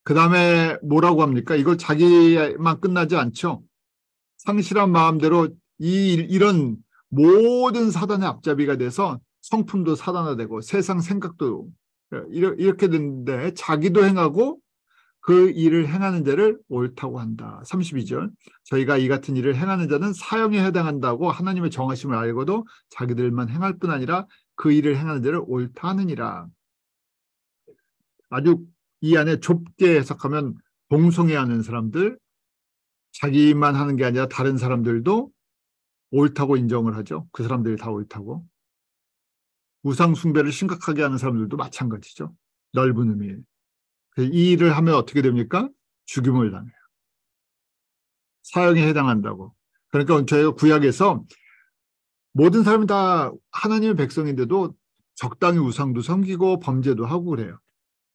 그 다음에 뭐라고 합니까? 이걸 자기만 끝나지 않죠. 상실한 마음대로 이런 모든 사단의 앞잡이가 돼서 성품도 사단화되고 세상 생각도 이렇게 되는데 자기도 행하고 그 일을 행하는 자를 옳다고 한다. 32절 저희가 이 같은 일을 행하는 자는 사형에 해당한다고 하나님의 정하심을 알고도 자기들만 행할 뿐 아니라 그 일을 행하는 자를 옳다 하느니라. 아주 이 안에 좁게 해석하면 동성애하는 사람들 자기만 하는 게 아니라 다른 사람들도 옳다고 인정을 하죠. 그 사람들이 다 옳다고. 우상 숭배를 심각하게 하는 사람들도 마찬가지죠. 넓은 의미에. 이 일을 하면 어떻게 됩니까? 죽임을 당해요. 사형에 해당한다고. 그러니까 저희가 구약에서 모든 사람이 다 하나님의 백성인데도 적당히 우상도 섬기고 범죄도 하고 그래요.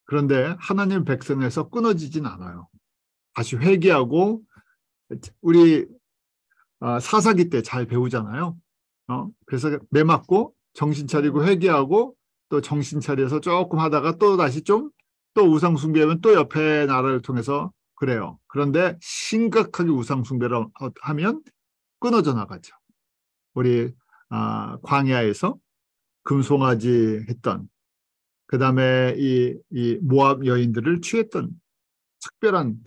그런데 하나님의 백성에서 끊어지진 않아요. 다시 회개하고 우리 사사기 때 잘 배우잖아요. 그래서 매 맞고 정신 차리고 회개하고 또 정신 차려서 조금 하다가 또 다시 좀 또 우상 숭배하면 또 옆에 나라를 통해서 그래요. 그런데 심각하게 우상 숭배를 하면 끊어져 나가죠. 우리 광야에서 금송아지 했던 그다음에 이 모압 여인들을 취했던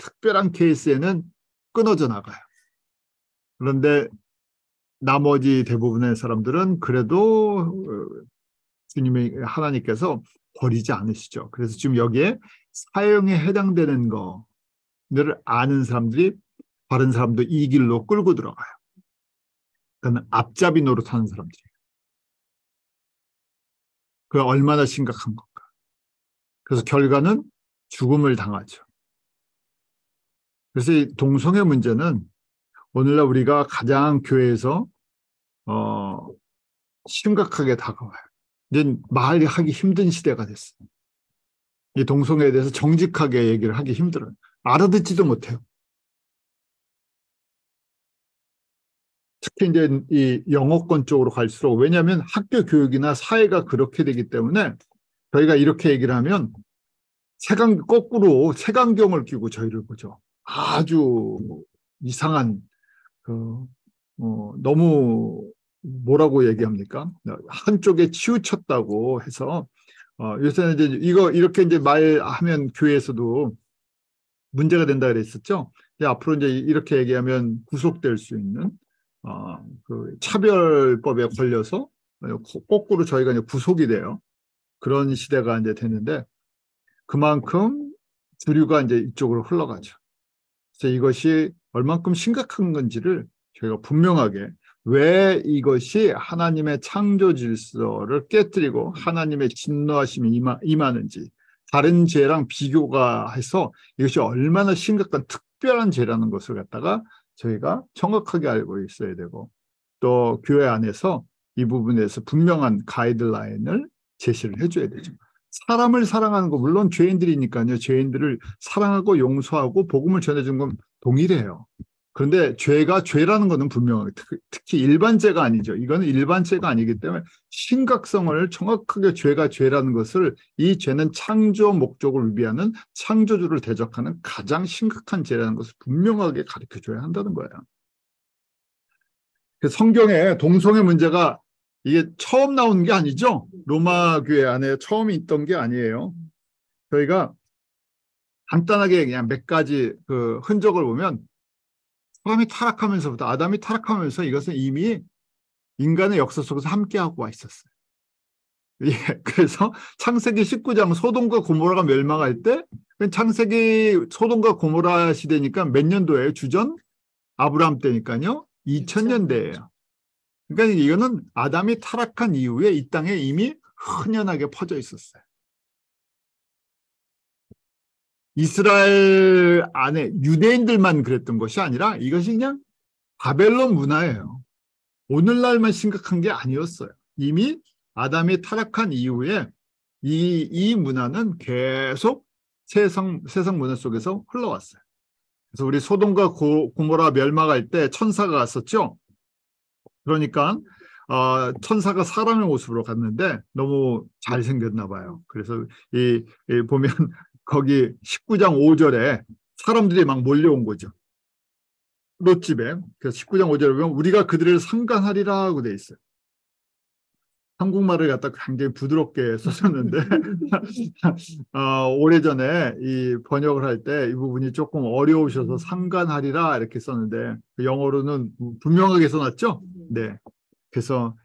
특별한 케이스에는 끊어져 나가요. 그런데 나머지 대부분의 사람들은 그래도 주님의 하나님께서 버리지 않으시죠. 그래서 지금 여기에 사형에 해당되는 거를 아는 사람들이 바른 사람도 이 길로 끌고 들어가요. 그건 앞잡이 노릇하는 사람들이에요. 그게 얼마나 심각한 건가. 그래서 결과는 죽음을 당하죠. 그래서 이 동성애 문제는 오늘날 우리가 가장 교회에서 심각하게 다가와요. 이제 말하기 힘든 시대가 됐어요. 이 동성애에 대해서 정직하게 얘기를 하기 힘들어요. 알아듣지도 못해요. 특히 이제 이 영어권 쪽으로 갈수록, 왜냐하면 학교 교육이나 사회가 그렇게 되기 때문에 저희가 이렇게 얘기를 하면 거꾸로 색안경을 끼고 저희를 보죠. 아주 이상한, 그, 너무 뭐라고 얘기합니까? 한쪽에 치우쳤다고 해서, 요새는 이제 이렇게 이제 말하면 교회에서도 문제가 된다 그랬었죠. 앞으로 이제 이렇게 얘기하면 구속될 수 있는, 그 차별법에 걸려서 거꾸로 저희가 이제 구속이 돼요. 그런 시대가 이제 됐는데, 그만큼 주류가 이제 이쪽으로 흘러가죠. 그래서 이것이 얼만큼 심각한 건지를 저희가 분명하게, 왜 이것이 하나님의 창조 질서를 깨뜨리고 하나님의 진노하심이 임하는지, 다른 죄랑 비교가 해서 이것이 얼마나 심각한 특별한 죄라는 것을 갖다가 저희가 정확하게 알고 있어야 되고, 또 교회 안에서 이 부분에서 분명한 가이드라인을 제시를 해줘야 되죠. 사람을 사랑하는 거, 물론 죄인들이니까요. 죄인들을 사랑하고 용서하고 복음을 전해주는 건 동일해요. 그런데 죄가 죄라는 것은 분명하게, 특히 일반죄가 아니죠. 이거는 일반죄가 아니기 때문에 심각성을 정확하게, 죄가 죄라는 것을, 이 죄는 창조 목적을 위하는, 창조주를 대적하는 가장 심각한 죄라는 것을 분명하게 가르쳐줘야 한다는 거예요. 성경에 동성애 문제가 이게 처음 나온 게 아니죠. 로마 교회 안에 처음 있던 게 아니에요. 저희가 간단하게 그냥 몇 가지 그 흔적을 보면, 사람이 타락하면서부터, 아담이 타락하면서 이것은 이미 인간의 역사 속에서 함께하고 와 있었어요. 예, 그래서 창세기 19장 소돔과 고모라가 멸망할 때, 창세기 소돔과 고모라 시대니까 몇 년도예요? 주전 아브라함 때니까요. 2000년대예요. 그러니까 이거는 아담이 타락한 이후에 이 땅에 이미 흔연하게 퍼져 있었어요. 이스라엘 안에 유대인들만 그랬던 것이 아니라 이것이 그냥 바벨론 문화예요. 오늘날만 심각한 게 아니었어요. 이미 아담이 타락한 이후에 이 문화는 계속 세상 문화 속에서 흘러왔어요. 그래서 우리 소돔과 고모라 멸망할 때 천사가 갔었죠. 그러니까 천사가 사람의 모습으로 갔는데 너무 잘생겼나 봐요. 그래서 보면 거기 19장 5절에 사람들이 막 몰려온 거죠. 롯집에. 그래서 19장 5절에 보면 우리가 그들을 상관하리라 하고 돼 있어요. 한국말을 갖다 굉장히 부드럽게 썼었는데 오래전에 이 번역을 할 때 이 부분이 조금 어려우셔서 상관하리라 이렇게 썼는데, 영어로는 분명하게 써놨죠. 네. 그래서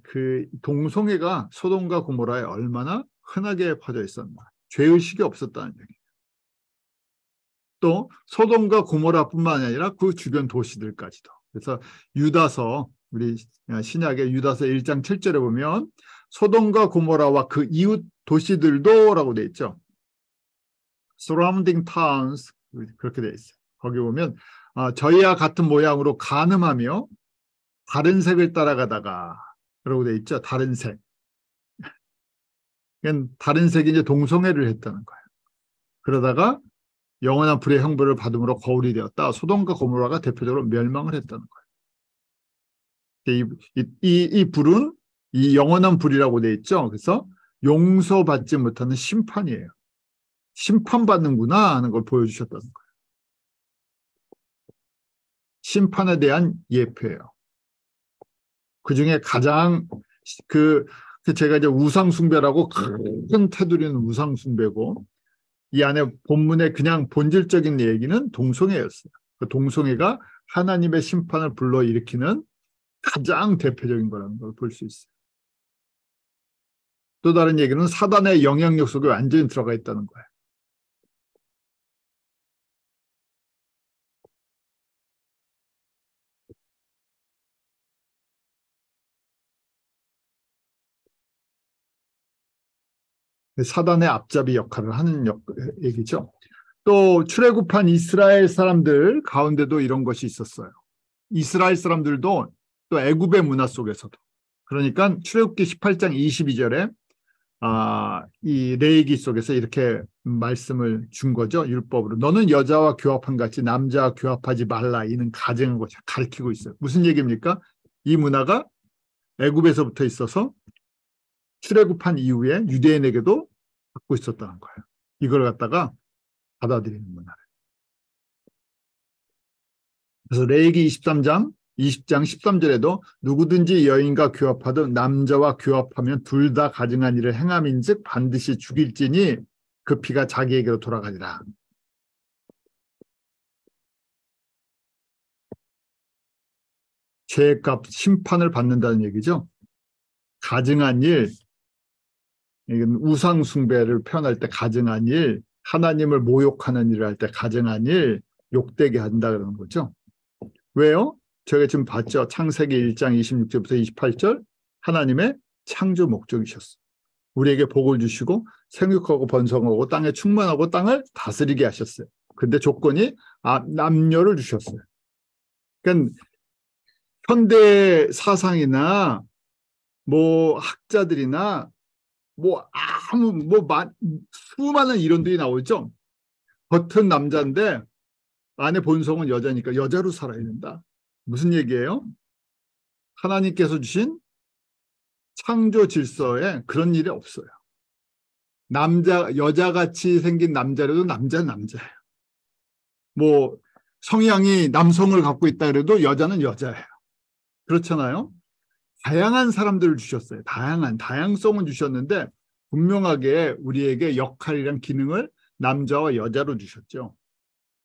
그 동성애가 소돔과 고모라에 얼마나 흔하게 퍼져 있었나, 죄의식이 없었다는 얘기예요. 또 소돔과 고모라뿐만 아니라 그 주변 도시들까지도. 그래서 유다서, 우리 신약의 유다서 1장 7절에 보면 소돔과 고모라와 그 이웃 도시들도 라고 돼 있죠. surrounding towns, 그렇게 돼 있어요. 거기 보면 저희와 같은 모양으로 간음하며 다른 색을 따라가다가 라고 돼 있죠. 다른 색. 다른 색이 이제 동성애를 했다는 거예요. 그러다가 영원한 불의 형벌을 받음으로 거울이 되었다. 소돔과 고모라가 대표적으로 멸망을 했다는 거예요. 이 불은 이 영원한 불이라고 돼 있죠. 그래서 용서받지 못하는 심판이에요. 심판받는구나 하는 걸 보여주셨다는 거예요. 심판에 대한 예표예요. 그 중에 가장 제가 이제 우상숭배라고 큰 테두리는 우상숭배고, 이 안에 본문의 그냥 본질적인 얘기는 동성애였어요. 그 동성애가 하나님의 심판을 불러일으키는 가장 대표적인 거라는 걸 볼 수 있어요. 또 다른 얘기는 사단의 영향력 속에 완전히 들어가 있다는 거예요. 사단의 앞잡이 역할을 하는 얘기죠. 또 출애굽한 이스라엘 사람들 가운데도 이런 것이 있었어요. 이스라엘 사람들도 또 애굽의 문화 속에서도. 그러니까 출애굽기 18장 22절에 이 레위기 속에서 이렇게 말씀을 준 거죠. 율법으로. 너는 여자와 교합한 같이 남자와 교합하지 말라. 이는 가증한 것을 가르치고 있어요. 무슨 얘기입니까? 이 문화가 애굽에서부터 있어서 출애굽한 이후에 유대인에게도 갖고 있었다는 거예요. 이걸 갖다가 받아들이는 문화를. 그래서 레위기 23장 20장 13절에도 누구든지 여인과 교합하든 남자와 교합하면 둘 다 가증한 일을 행함인즉 반드시 죽일지니 그 피가 자기에게로 돌아가리라. 죄값 심판을 받는다는 얘기죠. 가증한 일, 이건 우상 숭배를 표현할 때 가증한 일, 하나님을 모욕하는 일을 할 때 가증한 일, 욕되게 한다 그러는 거죠. 왜요? 저희가 지금 봤죠. 창세기 1장 26절부터 28절 하나님의 창조 목적이셨어요. 우리에게 복을 주시고 생육하고 번성하고 땅에 충만하고 땅을 다스리게 하셨어요. 근데 조건이 남녀를 주셨어요. 그러니까 현대 사상이나 뭐 학자들이나 뭐 수많은 이론들이 나오죠. 겉은 남자인데 안에 본성은 여자니까 여자로 살아야 된다. 무슨 얘기예요? 하나님께서 주신 창조 질서에 그런 일이 없어요. 여자같이 생긴 남자라도 남자는 남자예요. 뭐 성향이 남성을 갖고 있다 그래도 여자는 여자예요. 그렇잖아요. 다양한 사람들을 주셨어요. 다양성은 주셨는데 분명하게 우리에게 역할이란 기능을 남자와 여자로 주셨죠.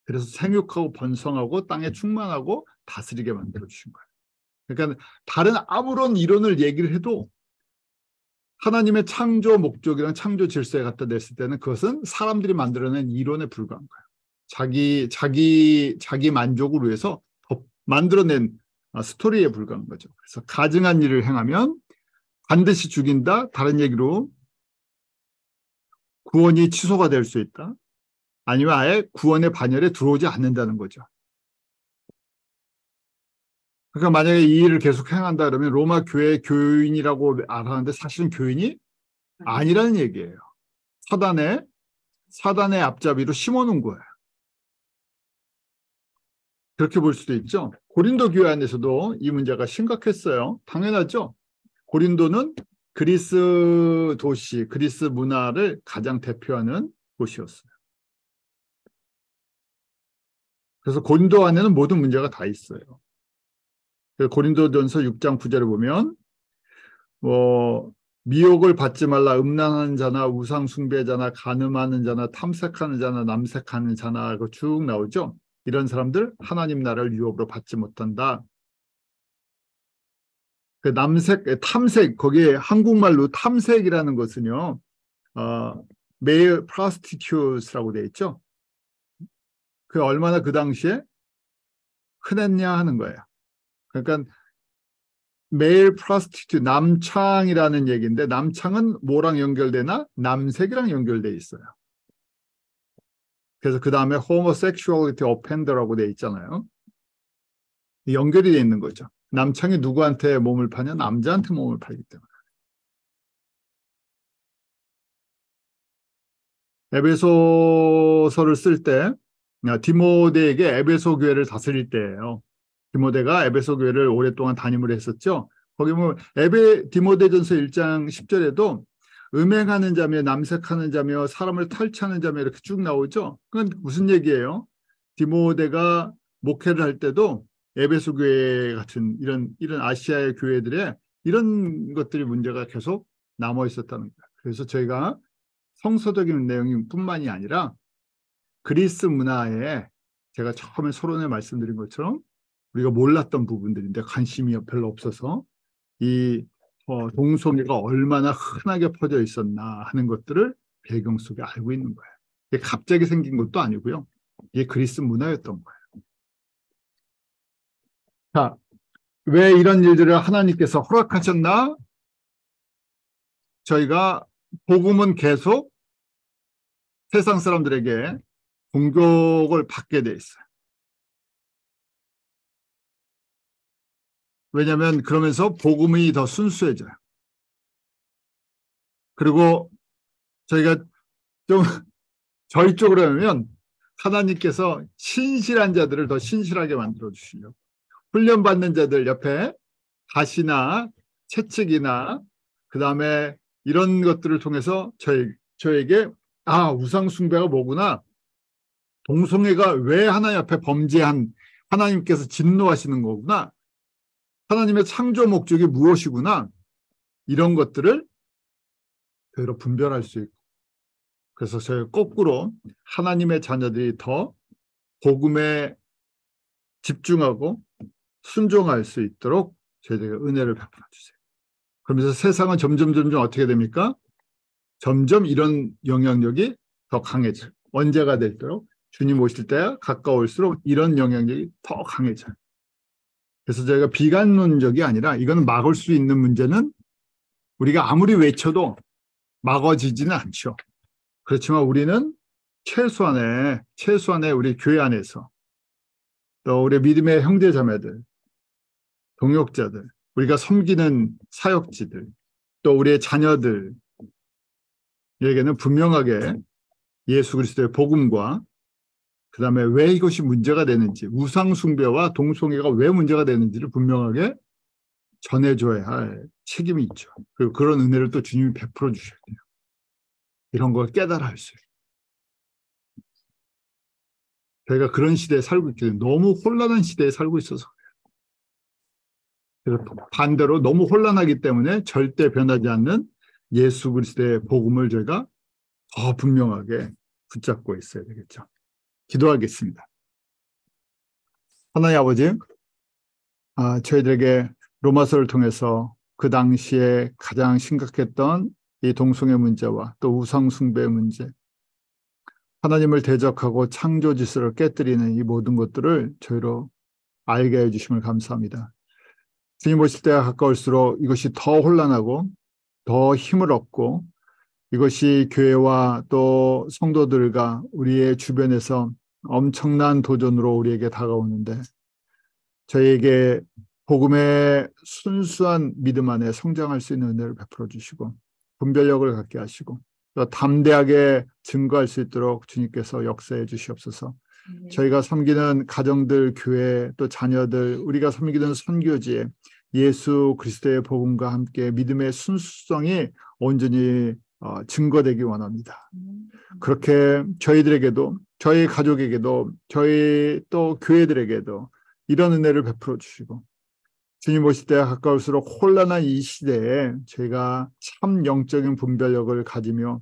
그래서 생육하고 번성하고 땅에 충만하고 다스리게 만들어 주신 거예요. 그러니까 다른 아무런 이론을 얘기를 해도 하나님의 창조 목적이랑 창조 질서에 갖다 냈을 때는 그것은 사람들이 만들어낸 이론에 불과한 거예요. 자기 만족을 위해서 만들어낸 스토리에 불과한 거죠. 그래서 가증한 일을 행하면 반드시 죽인다. 다른 얘기로 구원이 취소가 될 수 있다. 아니면 아예 구원의 반열에 들어오지 않는다는 거죠. 그러니까 만약에 이 일을 계속 행한다 그러면 로마 교회 교인이라고 알았는데 사실은 교인이 아니라는 얘기예요. 사단의 앞잡이로 심어놓은 거예요. 그렇게 볼 수도 있죠. 고린도 교회 안에서도 이 문제가 심각했어요. 당연하죠. 고린도는 그리스 도시, 그리스 문화를 가장 대표하는 곳이었어요. 그래서 고린도 안에는 모든 문제가 다 있어요. 고린도전서 6장 9절에 보면 미혹을 받지 말라. 음란하는 자나 우상 숭배자나 간음하는 자나 탐색하는 자나 남색하는 자나 쭉 나오죠. 이런 사람들 하나님 나라를 유업으로 받지 못한다. 그 탐색, 거기에 한국말로 탐색이라는 것은요, male prostitutes라고 되어 있죠. 그 얼마나 그 당시에 흔했냐 하는 거예요. 그러니까 male prostitute, 남창이라는 얘기인데 남창은 뭐랑 연결되나? 남색이랑 연결돼 있어요. 그래서 그 다음에 homosexuality offender라고 되어 있잖아요. 연결이 돼 있는 거죠. 남창이 누구한테 몸을 파냐? 남자한테 몸을 팔기 때문에. 에베소서를 쓸 때 디모데에게 에베소 교회를 다스릴 때예요. 디모데가 에베소 교회를 오랫동안 담임을 했었죠. 거기 보면 디모데전서 1장 10절에도 음행하는 자며 남색하는 자며 사람을 탈취하는 자며 이렇게 쭉 나오죠. 그건 무슨 얘기예요? 디모데가 목회를 할 때도 에베소 교회 같은 이런 아시아의 교회들의 이런 것들이 문제가 계속 남아 있었다는 거예요. 그래서 저희가 성서적인 내용뿐만이 아니라 그리스 문화에 제가 처음에 서론에 말씀드린 것처럼 우리가 몰랐던 부분들인데 관심이 별로 없어서 이 동성애가 얼마나 흔하게 퍼져 있었나 하는 것들을 배경 속에 알고 있는 거예요. 이게 갑자기 생긴 것도 아니고요. 이게 그리스 문화였던 거예요. 자, 왜 이런 일들을 하나님께서 허락하셨나? 저희가 복음은 계속 세상 사람들에게 공격을 받게 돼 있어요. 왜냐하면 그러면서 복음이 더 순수해져요. 그리고 저희가 좀 저희 쪽으로 하면 하나님께서 신실한 자들을 더 신실하게 만들어 주시려고 훈련받는 자들 옆에 가시나 채찍이나 그다음에 이런 것들을 통해서 저에게 우상 숭배가 뭐구나, 동성애가 왜 하나님 앞에 범죄한 하나님께서 진노하시는 거구나, 하나님의 창조 목적이 무엇이구나, 이런 것들을 그대로 분별할 수 있고, 그래서 저희 거꾸로 하나님의 자녀들이 더 복음에 집중하고 순종할 수 있도록 저희에게 은혜를 베풀어 주세요. 그러면서 세상은 점점 어떻게 됩니까? 점점 이런 영향력이 더 강해져요. 언제가 될수록 주님 오실 때가 가까울수록 이런 영향력이 더 강해져요. 그래서 저희가 비관론적이 아니라 이거는 막을 수 있는 문제는 우리가 아무리 외쳐도 막아지지는 않죠. 그렇지만 우리는 최소한의 우리 교회 안에서 또 우리 믿음의 형제자매들, 동역자들, 우리가 섬기는 사역지들, 또 우리의 자녀들에게는 분명하게 예수 그리스도의 복음과 그다음에 왜 이것이 문제가 되는지, 우상 숭배와 동성애가 왜 문제가 되는지를 분명하게 전해줘야 할 책임이 있죠. 그리고 그런 은혜를 또 주님이 베풀어 주셔야 돼요. 이런 걸 깨달아 할 수 있어요. 저희가 그런 시대에 살고 있기 때문에, 너무 혼란한 시대에 살고 있어서 그래요. 그래서 반대로 너무 혼란하기 때문에 절대 변하지 않는 예수 그리스도의 복음을 저희가 더 분명하게 붙잡고 있어야 되겠죠. 기도하겠습니다. 하나님 아버지, 저희들에게 로마서를 통해서 그 당시에 가장 심각했던 이 동성애 문제와 또 우상 숭배의 문제, 하나님을 대적하고 창조 질서를 깨뜨리는 이 모든 것들을 저희로 알게 해주심을 감사합니다. 주님 오실 때가 가까울수록 이것이 더 혼란하고 더 힘을 얻고, 이것이 교회와 또 성도들과 우리의 주변에서 엄청난 도전으로 우리에게 다가오는데, 저희에게 복음의 순수한 믿음 안에 성장할 수 있는 은혜를 베풀어 주시고 분별력을 갖게 하시고 또 담대하게 증거할 수 있도록 주님께서 역사해 주시옵소서. 저희가 섬기는 가정들, 교회, 또 자녀들, 우리가 섬기는 선교지에 예수 그리스도의 복음과 함께 믿음의 순수성이 온전히 증거되기 원합니다. 그렇게 저희들에게도, 저희 가족에게도, 저희 또 교회들에게도 이런 은혜를 베풀어 주시고, 주님 오실 때가 가까울수록 혼란한 이 시대에 저희가 참 영적인 분별력을 가지며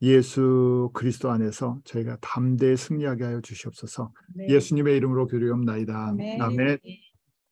예수 그리스도 안에서 저희가 담대히 승리하게 하여 주시옵소서. 네. 예수님의 이름으로 기도하옵나이다. 아멘.